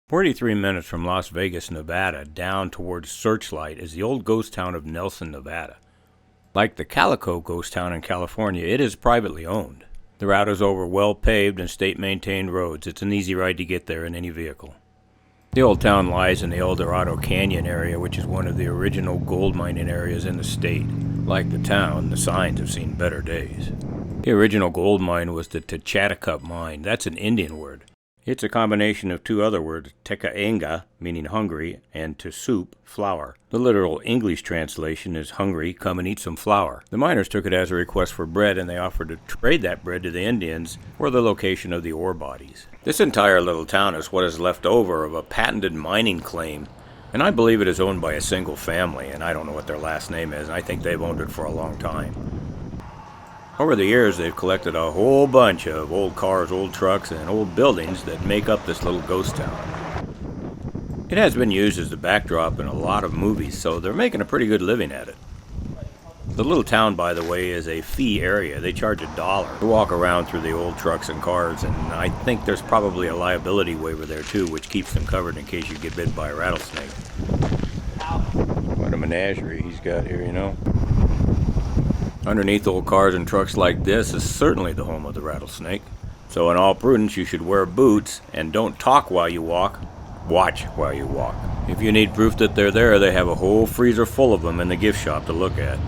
43 minutes from Las Vegas, Nevada, down towards Searchlight is the old ghost town of Nelson, Nevada. Like the Calico ghost town in California, it is privately owned. The route is over well-paved and state-maintained roads. It's an easy ride to get there in any vehicle. The old town lies in the Eldorado Canyon area, which is one of the original gold mining areas in the state. Like the town, the signs have seen better days. The original gold mine was the Tchattuka mine. That's an Indian word. It's a combination of two other words, tekaenga, meaning hungry, and to soup, flour. The literal English translation is hungry, come and eat some flour. The miners took it as a request for bread, and they offered to trade that bread to the Indians for the location of the ore bodies. This entire little town is what is left over of a patented mining claim, and I believe it is owned by a single family, and I don't know what their last name is, and I think they've owned it for a long time. Over the years, they've collected a whole bunch of old cars, old trucks, and old buildings that make up this little ghost town. It has been used as the backdrop in a lot of movies, so they're making a pretty good living at it. The little town, by the way, is a fee area. They charge $1 to walk around through the old trucks and cars, and I think there's probably a liability waiver there too, which keeps them covered in case you get bit by a rattlesnake. What a menagerie he's got here, you know. Underneath old cars and trucks like this is certainly the home of the rattlesnake. So in all prudence, you should wear boots and don't talk while you walk. Watch while you walk. If you need proof that they're there, they have a whole freezer full of them in the gift shop to look at.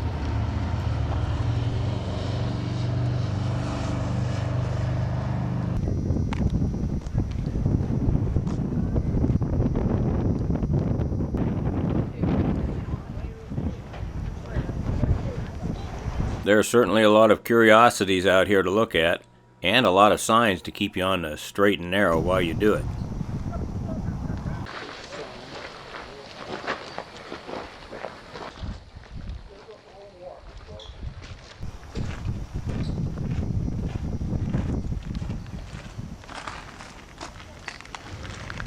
There are certainly a lot of curiosities out here to look at, and a lot of signs to keep you on the straight and narrow while you do it.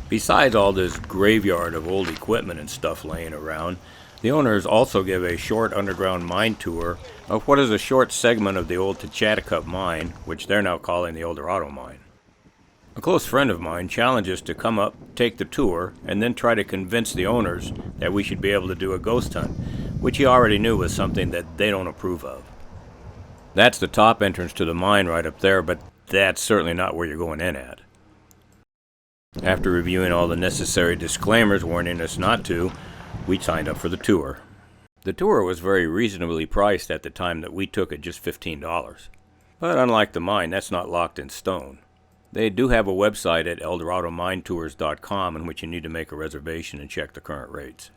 Besides all this graveyard of old equipment and stuff laying around, the owners also give a short underground mine tour of what is a short segment of the old Tchattuka mine, which they're now calling the Eldorado Mine. A close friend of mine challenged us to come up, take the tour, and then try to convince the owners that we should be able to do a ghost hunt, which he already knew was something that they don't approve of. That's the top entrance to the mine right up there, but that's certainly not where you're going in at. After reviewing all the necessary disclaimers warning us not to, we signed up for the tour. The tour was very reasonably priced at the time that we took it, just $15. But unlike the mine, that's not locked in stone. They do have a website at eldoradominetours.com in which you need to make a reservation and check the current rates.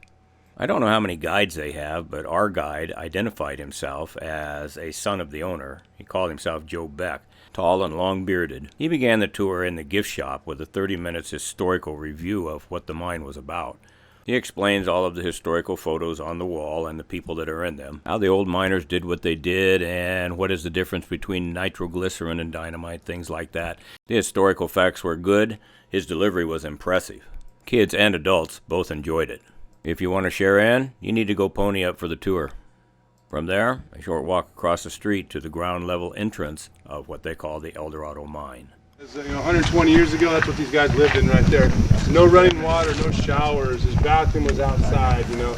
I don't know how many guides they have, but our guide identified himself as a son of the owner. He called himself Joe Beck, tall and long-bearded. He began the tour in the gift shop with a 30 minutes historical review of what the mine was about. He explains all of the historical photos on the wall and the people that are in them, how the old miners did what they did, and what is the difference between nitroglycerin and dynamite, things like that. The historical facts were good. His delivery was impressive. Kids and adults both enjoyed it. If you want to share in, you need to go pony up for the tour. From there, a short walk across the street to the ground level entrance of what they call the Eldorado Mine. 120 years ago, that's what these guys lived in right there. No running water, no showers. His bathroom was outside, you know.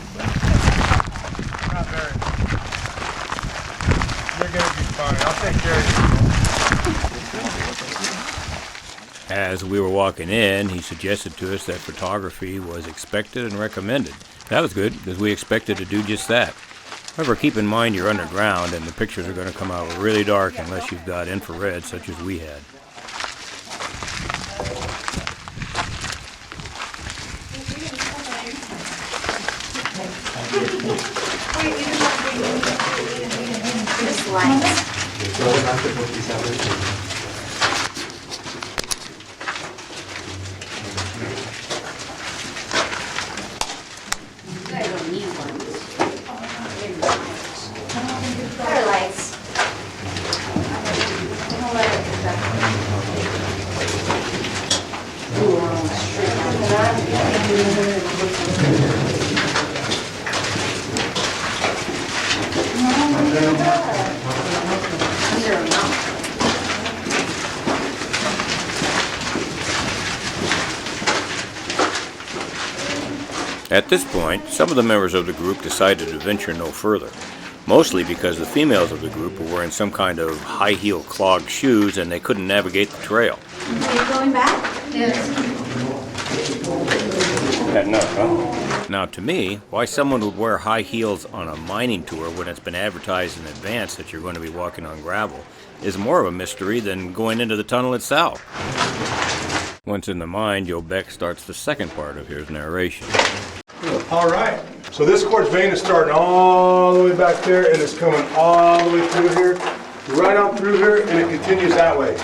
Not very. You're going to be fine. I'll take care of you. As we were walking in, he suggested to us that photography was expected and recommended. That was good, because we expected to do just that. However, keep in mind you're underground, and the pictures are going to come out really dark unless you've got infrared, such as we had. At this point, some of the members of the group decided to venture no further, mostly because the females of the group were wearing some kind of high-heel clogged shoes and they couldn't navigate the trail. Are you going back? Yes. Had enough, huh? Now, to me, why someone would wear high heels on a mining tour when it's been advertised in advance that you're going to be walking on gravel is more of a mystery than going into the tunnel itself. Once in the mine, Joe Beck starts the second part of his narration. All right, so this quartz vein is starting all the way back there and it's coming all the way through here, right on through here, and it continues that way.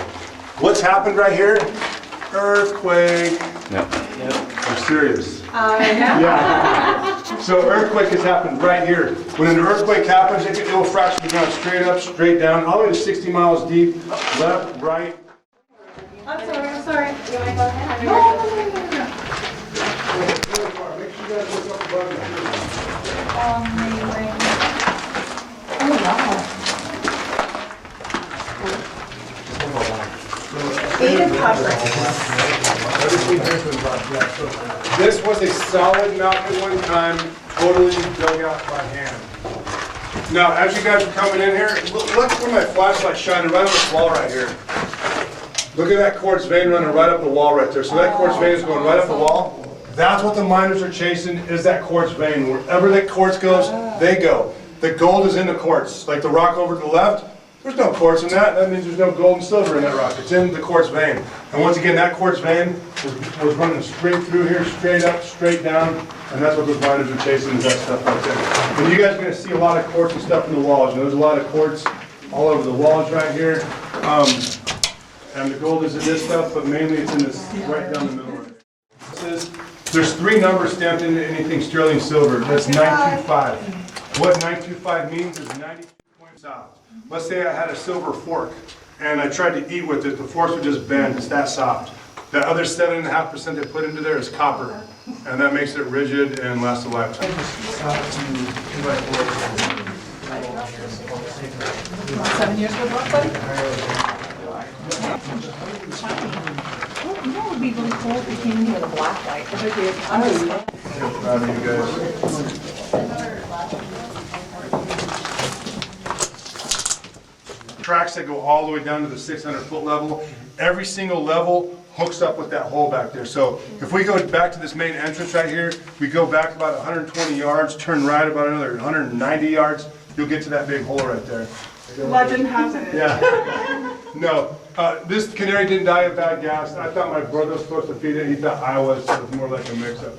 What's happened right here? Earthquake. Yep. I'm serious. Yeah. So earthquake has happened right here. When an earthquake happens, it will fracture the ground straight up, straight down, all the way to 60 miles deep, left, right. I'm sorry. You want to go ahead? Make sure you guys look up above you. Oh, wow. Gated cover. This was a solid mountain at one time, totally dug out by hand. Now, as you guys are coming in here, look where my flashlight's shining right on this wall right here. Look at that quartz vein running right up the wall right there. So that quartz vein is going right up the wall. That's what the miners are chasing, is that quartz vein. Wherever that quartz goes, they go. The gold is in the quartz. Like the rock over to the left, there's no quartz in that. That means there's no gold and silver in that rock. It's in the quartz vein. And once again, that quartz vein was running straight through here, straight up, straight down. And that's what those miners are chasing, is that stuff right there. And you guys are going to see a lot of quartz and stuff in the walls. And there's a lot of quartz all over the walls right here. And the gold is in this stuff, but mainly it's in this right down the middle right here. There's 3 numbers stamped into anything sterling silver. That's 925. What 925 means is 92 points out. Let's say I had a silver fork and I tried to eat with it, the fork would just bend. It's that soft. The other 7.5% they put into there is copper, and that makes it rigid and lasts a lifetime. 7 years good luck, buddy? You know what would be really cool if we came in here with a black light? I'm proud of you guys. Tracks that go all the way down to the 600-foot level. Every single level hooks up with that hole back there. So if we go back to this main entrance right here, we go back about 120 yards, turn right about another 190 yards, you'll get to that big hole right there. Legend has it. Yeah. No, this canary didn't die of bad gas. I thought my brother was supposed to feed it. He thought I was, so it's more like a mix-up.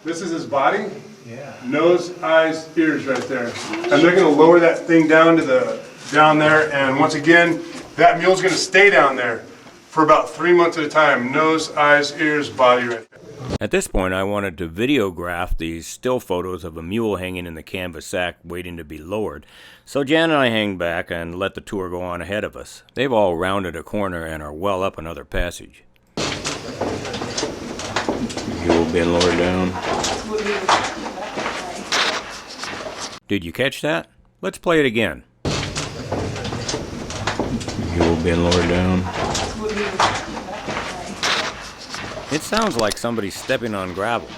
This is his body. Yeah. Nose, eyes, ears right there. And they're going to lower that thing down to down there. And once again, that mule's going to stay down there for about 3 months at a time. Nose, eyes, ears, body right there. At this point, I wanted to videograph these still photos of a mule hanging in the canvas sack waiting to be lowered. So Jan and I hang back and let the tour go on ahead of us. They've all rounded a corner and are well up another passage. Mule being lowered down. Did you catch that? Let's play it again. Mule being lowered down. It sounds like somebody's stepping on gravel.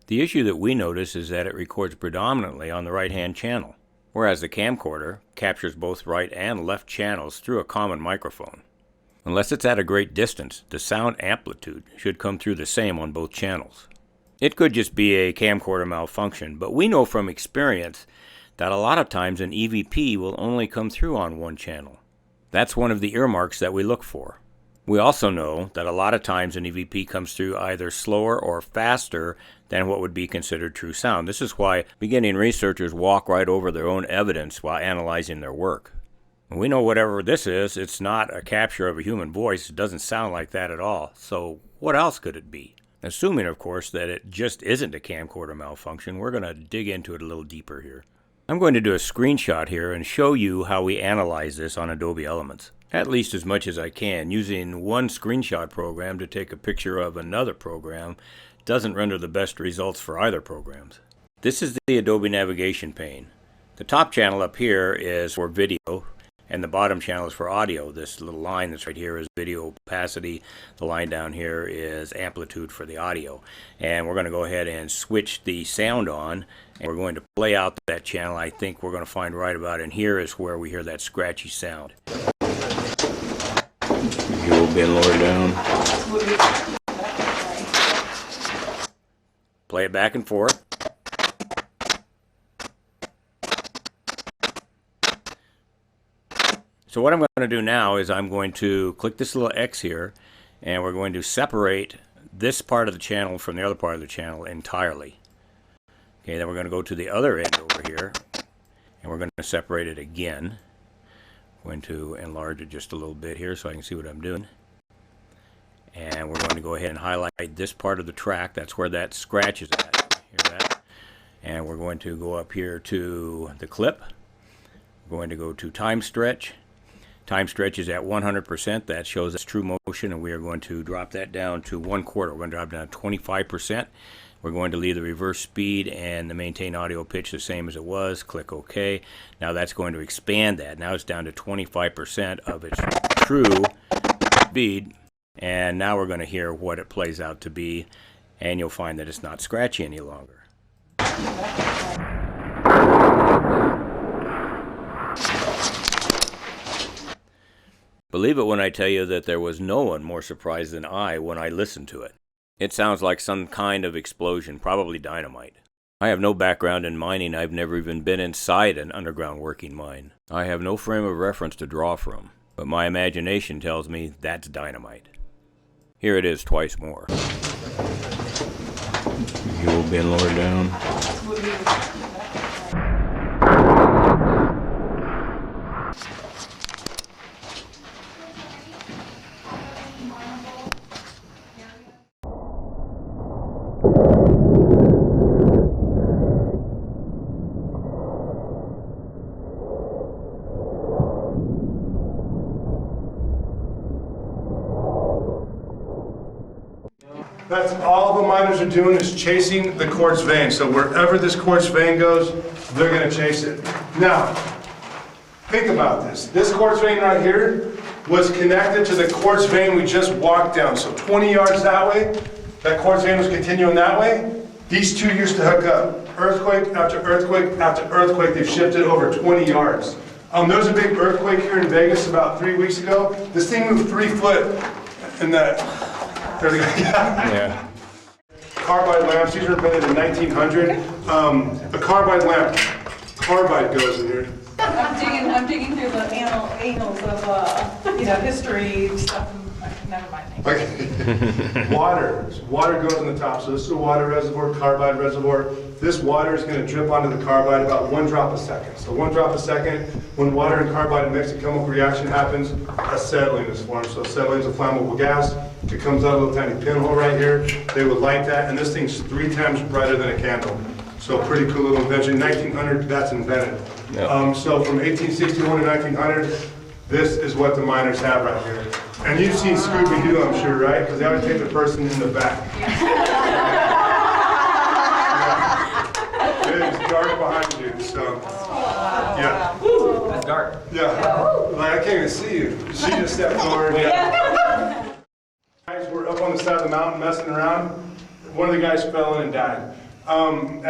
The issue that we notice is that it records predominantly on the right-hand channel, whereas the camcorder captures both right and left channels through a common microphone. Unless it's at a great distance, the sound amplitude should come through the same on both channels. It could just be a camcorder malfunction, but we know from experience that a lot of times an EVP will only come through on one channel. That's one of the earmarks that we look for. We also know that a lot of times an EVP comes through either slower or faster than what would be considered true sound. This is why beginning researchers walk right over their own evidence while analyzing their work. We know whatever this is, it's not a capture of a human voice. It doesn't sound like that at all. So what else could it be? Assuming, of course, that it just isn't a camcorder malfunction, we're going to dig into it a little deeper here. I'm going to do a screenshot here and show you how we analyze this on Adobe Elements. At least as much as I can. Using one screenshot program to take a picture of another program doesn't render the best results for either programs. This is the Adobe navigation pane. The top channel up here is for video. And the bottom channel is for audio. This little line that's right here is video opacity. The line down here is amplitude for the audio. And we're going to go ahead and switch the sound on. And we're going to play out that channel. I think we're going to find right about in here is where we hear that scratchy sound. You will be lower down. Play it back and forth. So what I'm going to do now is I'm going to click this little X here, and we're going to separate this part of the channel from the other part of the channel entirely. Okay, then we're going to go to the other end over here, and we're going to separate it again. I'm going to enlarge it just a little bit here so I can see what I'm doing. And we're going to go ahead and highlight this part of the track. That's where that scratch is at. Hear that? And we're going to go up here to the clip. We're going to go to time stretch. Time stretch is at 100%. That shows us true motion, and we are going to drop that down to 1/4. We're going to drop down to 25%. We're going to leave the reverse speed and the maintain audio pitch the same as it was. Click OK. Now that's going to expand that. Now it's down to 25% of its true speed. And now we're going to hear what it plays out to be, and you'll find that it's not scratchy any longer. Believe it when I tell you that there was no one more surprised than I when I listened to it. It sounds like some kind of explosion, probably dynamite. I have no background in mining. I've never even been inside an underground working mine. I have no frame of reference to draw from, but my imagination tells me that's dynamite. Here it is twice more. You will be lower down. That's all the miners are doing is chasing the quartz vein. So wherever this quartz vein goes, they're going to chase it. Now, think about this. This quartz vein right here was connected to the quartz vein we just walked down. So 20 yards that way, that quartz vein was continuing that way. These two used to hook up. Earthquake after earthquake after earthquake, they've shifted over 20 yards. There was a big earthquake here in Vegas about 3 weeks ago. This thing moved 3 foot in that. There we go. Yeah. Carbide lamps, these were invented in 1900. A carbide lamp, carbide goes in here. I'm digging through the annals of, history stuff. Never mind. Okay. Water goes in the top. So this is a water reservoir, carbide reservoir. This water is going to drip onto the carbide about 1 drop a second. So 1 drop a second, when water and carbide mix, a chemical reaction happens, acetylene is formed. So acetylene is a flammable gas. It comes out of a little tiny pinhole right here. They would light that, and this thing's 3 times brighter than a candle. So pretty cool little invention. 1900, that's invented. Yep. So from 1861 to 1900, this is what the miners have right here. And you've seen Scooby-Doo, I'm sure, right? Because they always take the person in the back. It is dark behind you, so. Yeah. That's dark. Yeah. Like, I can't even see you. She just stepped forward. Guys were up on the side of the mountain messing around. One of the guys fell in and died. In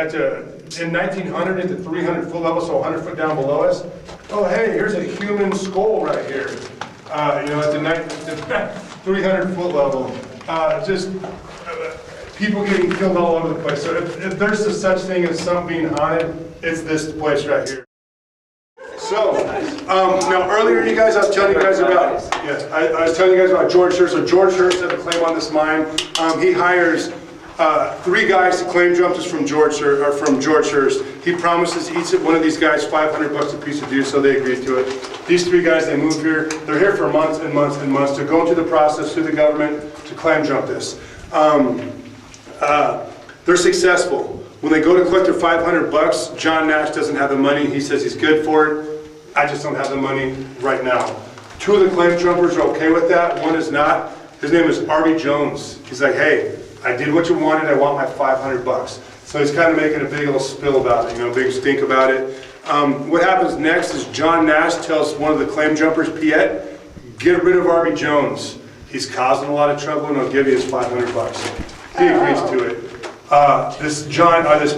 1900 at the 300-foot level, so 100 foot down below us. Oh, hey, here's a human skull right here. At the 300-foot level. People getting killed all over the place. So if there's a such thing as something being haunted, it's this place right here. So, now earlier I was telling you guys about, I was telling you guys about George Hurst. So George Hurst had a claim on this mine. He hires 3 guys to claim jump us from George Hurst. He promises each one of these guys $500 a piece to do, so they agreed to it. These 3 guys, they move here. They're here for months and months and months to go through the process through the government to claim jump this. They're successful. When they go to collect their $500, John Nash doesn't have the money. He says he's good for it. I just don't have the money right now. 2 of the claim jumpers are okay with that. 1 is not. His name is Arby Jones. He's like, hey, I did what you wanted. I want my $500. So he's kind of making a big old spill about it, big stink about it. What happens next is John Nash tells one of the claim jumpers, Piet, get rid of R.B. Jones. He's causing a lot of trouble and he'll give you his $500. He agrees to it. This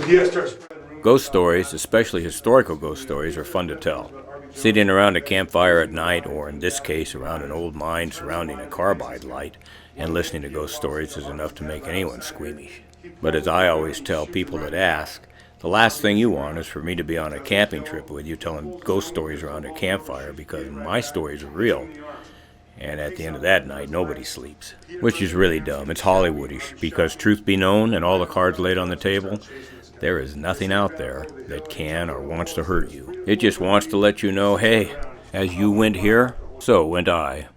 Piet starts spreading rumors. Ghost stories, especially historical ghost stories, are fun to tell. Sitting around a campfire at night, or in this case around an old mine surrounding a carbide light, and listening to ghost stories is enough to make anyone squeamish. But as I always tell people that ask, the last thing you want is for me to be on a camping trip with you telling ghost stories around a campfire, because my stories are real. And at the end of that night, nobody sleeps. Which is really dumb. It's Hollywoodish, because truth be known and all the cards laid on the table, there is nothing out there that can or wants to hurt you. It just wants to let you know, hey, as you went here, so went I.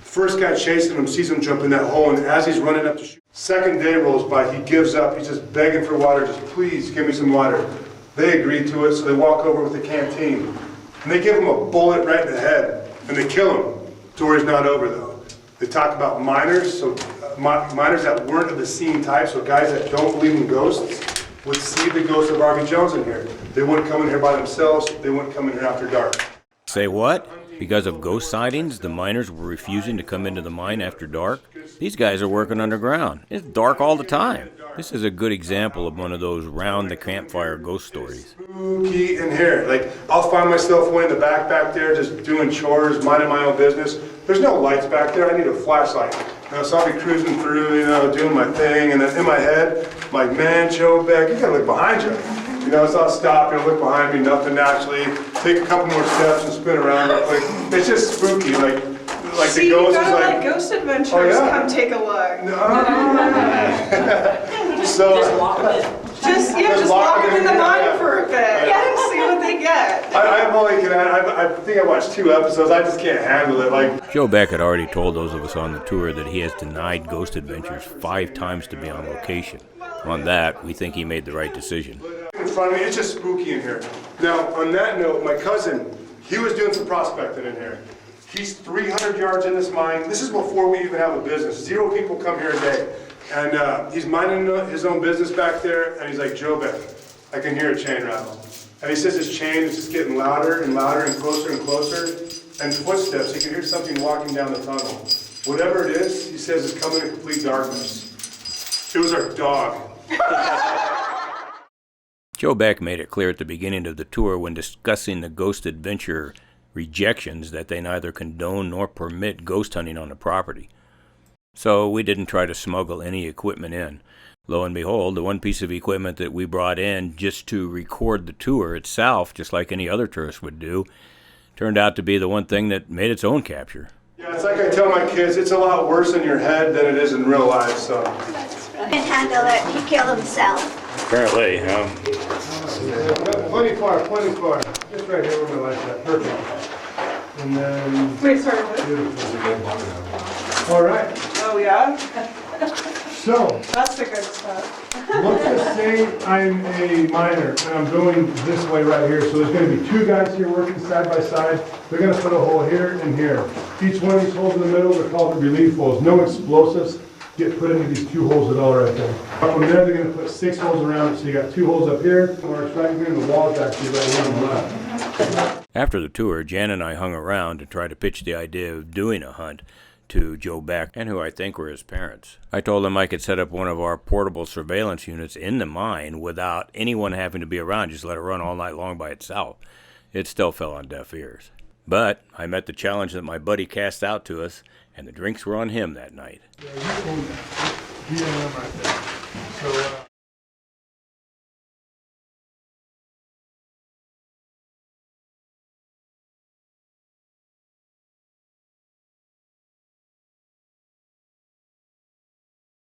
First guy chasing him sees him jump in that hole, and as he's running up to shoot, second day rolls by, he gives up. He's just begging for water, just please give me some water. They agree to it, so they walk over with the canteen. And they give him a bullet right in the head, and they kill him. Story's not over though. They talk about miners, so miners that weren't of the scene type, so guys that don't believe in ghosts, would see the ghost of R.B. Jones in here. They wouldn't come in here by themselves, they wouldn't come in here after dark. Say what? Because of ghost sightings, the miners were refusing to come into the mine after dark? These guys are working underground. It's dark all the time. This is a good example of one of those round the campfire ghost stories. Spooky in here. Like, I'll find myself way in the back there just doing chores, minding my own business. There's no lights back there, I need a flashlight. So I'll be cruising through, doing my thing, and then in my head, I'm like, man, Joe Beck, you gotta look behind you. So I'll stop and look behind me, nothing naturally, take a couple more steps and spin around real quick. It's just spooky, like See, the ghost you gotta is like, let Ghost Adventures oh, yeah? come take a look. So, Just walk them in the mine for a bit. Yeah, see what they get. I think I watched 2 episodes, I just can't handle it. Like, Joe Beck had already told those of us on the tour that he has denied Ghost Adventures 5 times to be on location. On that, we think he made the right decision. in front of me, it's just spooky in here. Now, on that note, my cousin, he was doing some prospecting in here. He's 300 yards in this mine. This is before we even have a business. 0 people come here a day. And he's minding his own business back there, and he's like, Joe Beck, I can hear a chain rattle. And he says his chain is just getting louder and louder and closer, and footsteps. He can hear something walking down the tunnel. Whatever it is, he says is coming in complete darkness. It was our dog. Joe Beck made it clear at the beginning of the tour when discussing the Ghost Adventure rejections that they neither condone nor permit ghost hunting on the property. So we didn't try to smuggle any equipment in. Lo and behold, the one piece of equipment that we brought in just to record the tour itself, just like any other tourist would do, turned out to be the one thing that made its own capture. Yeah, it's like I tell my kids, it's a lot worse in your head than it is in real life, so. Can handle it. He killed himself. Apparently, Plenty far. Just right here where my light's at, perfect. And then, Wait, sorry, what? all right, Oh, yeah? so. That's the good stuff. Let's just say I'm a miner and I'm going this way right here. So there's going to be 2 guys here working side by side. They're going to put a hole here and here. Each one of these holes in the middle, they're called the relief holes. No explosives get put into these 2 holes at all right there. From there, they're going to put 6 holes around it. So you got 2 holes up here, or it's right here, and the wall's actually right here on the left. after the tour, Jan and I hung around to try to pitch the idea of doing a hunt to Joe Beck, and who I think were his parents. I told him I could set up one of our portable surveillance units in the mine without anyone having to be around, just let it run all night long by itself. It still fell on deaf ears. But I met the challenge that my buddy cast out to us, and the drinks were on him that night. Yeah, you own that. Right there. So,